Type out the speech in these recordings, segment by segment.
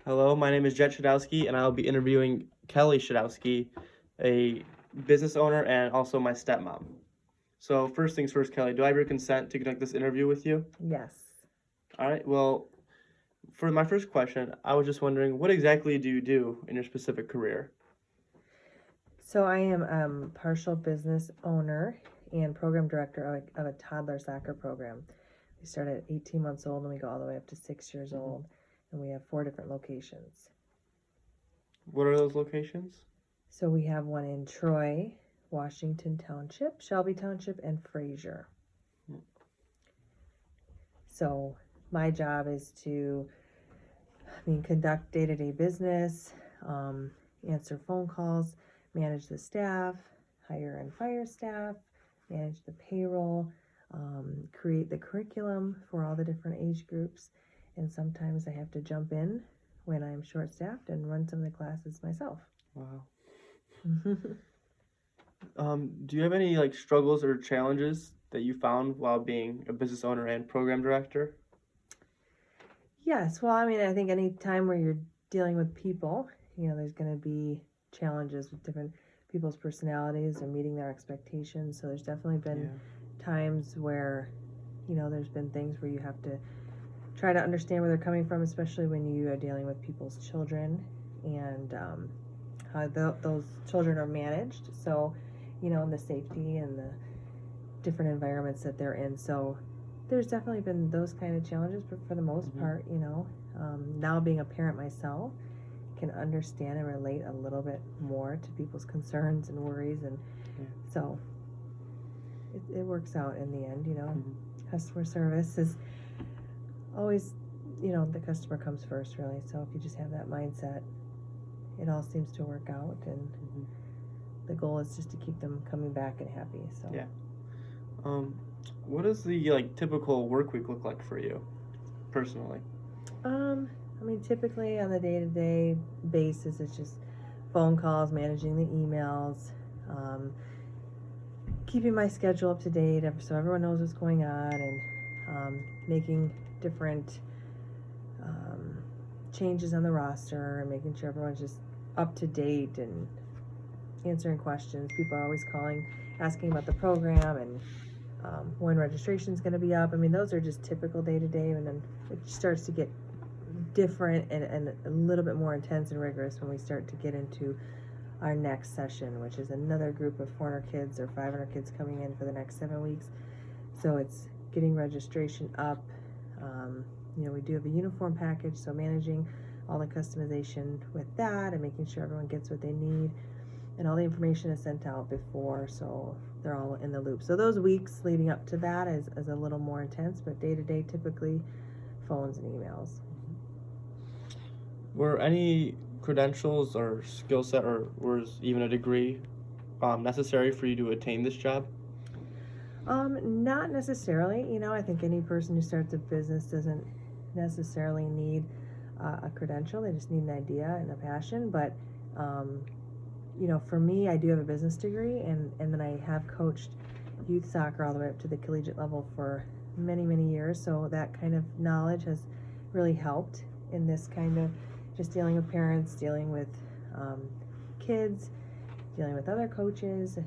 Hello, my name is Jett Schodowski, and I'll be interviewing Kelly Schodowski, a business owner and also my stepmom. So first things first, Kelly, do I have your consent to conduct this interview with you? Yes. All right, well, for my first question, I was just wondering, what exactly do you do in your specific career? So I am partial business owner and program director of a toddler soccer program. We start at 18 months old and we go all the way up to 6 years old, and we have 4 different locations. What are those locations? So we have one in Troy, Washington Township, Shelby Township, and Fraser. So my job is to conduct day-to-day business, answer phone calls, manage the staff, hire and fire staff, manage the payroll, create the curriculum for all the different age groups, and sometimes I have to jump in when I'm short-staffed and run some of the classes myself. Wow. Do you have any struggles or challenges that you found while being a business owner and program director? Yes, well, I think any time where you're dealing with people, there's going to be challenges with different people's personalities and meeting their expectations. So there's definitely been times where, there's been things where you have to try to understand where they're coming from, especially when you are dealing with people's children and how those children are managed. So, and the safety and the different environments that they're in. So there's definitely been those kind of challenges, but for the most part, now being a parent myself, can understand and relate a little bit more to people's concerns and worries, and so it works out in the end. Customer service is always, the customer comes first, really. So if you just have that mindset, it all seems to work out, and the goal is just to keep them coming back and happy. So what does the typical work week look like for you, personally? Typically on the day-to-day basis, it's just phone calls, managing the emails, keeping my schedule up to date so everyone knows what's going on, and making different changes on the roster, and making sure everyone's just up to date and answering questions. People are always calling, asking about the program and when registration's going to be up. Those are just typical day-to-day, and then it starts to get different and a little bit more intense and rigorous when we start to get into our next session, which is another group of 400 kids or 500 kids coming in for the next 7 weeks. So it's getting registration up. We do have a uniform package, so managing all the customization with that and making sure everyone gets what they need, and all the information is sent out before, so they're all in the loop. So those weeks leading up to that is a little more intense, but day-to-day, typically phones and emails. Were any credentials or skill set or was even a degree necessary for you to attain this job? Not necessarily. I think any person who starts a business doesn't necessarily need a credential. They just need an idea and a passion. But for me, I do have a business degree, and then I have coached youth soccer all the way up to the collegiate level for many, many years. So that kind of knowledge has really helped in this kind of just dealing with parents, dealing with kids, dealing with other coaches,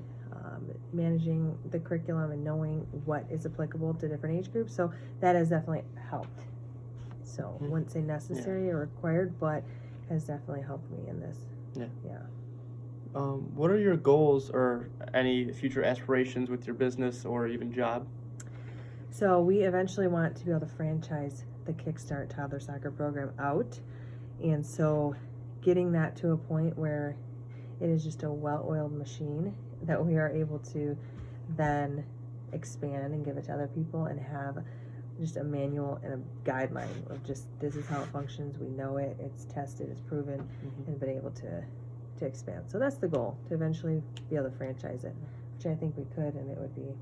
managing the curriculum and knowing what is applicable to different age groups. So that has definitely helped. So I wouldn't say necessary or required, but has definitely helped me in this. What are your goals or any future aspirations with your business or even job? So we eventually want to be able to franchise the Kickstart Toddler Soccer Program out. And so getting that to a point where it is just a well-oiled machine that we are able to then expand and give it to other people, and have just a manual and a guideline of just, this is how it functions, we know it, it's tested, it's proven, and been able to expand. So that's the goal, to eventually be able to franchise it, which I think we could, and it would be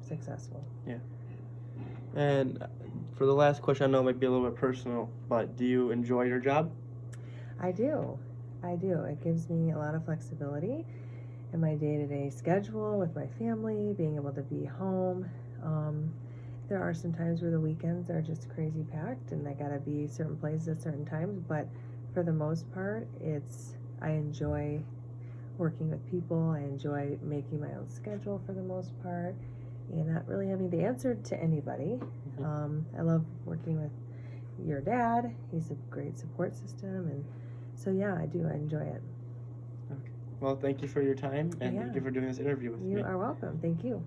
successful. Yeah. And for the last question, I know it might be a little bit personal, but do you enjoy your job? I do. It gives me a lot of flexibility in my day-to-day schedule with my family, being able to be home. There are some times where the weekends are just crazy packed and I gotta be certain places at certain times, but for the most part, I enjoy working with people. I enjoy making my own schedule for the most part, and not really having to answer to anybody. I love working with your dad. He's a great support system, and so yeah, I enjoy it. Okay. Well, thank you for your time, and Yeah. thank you for doing this interview with me. You are welcome. Thank you.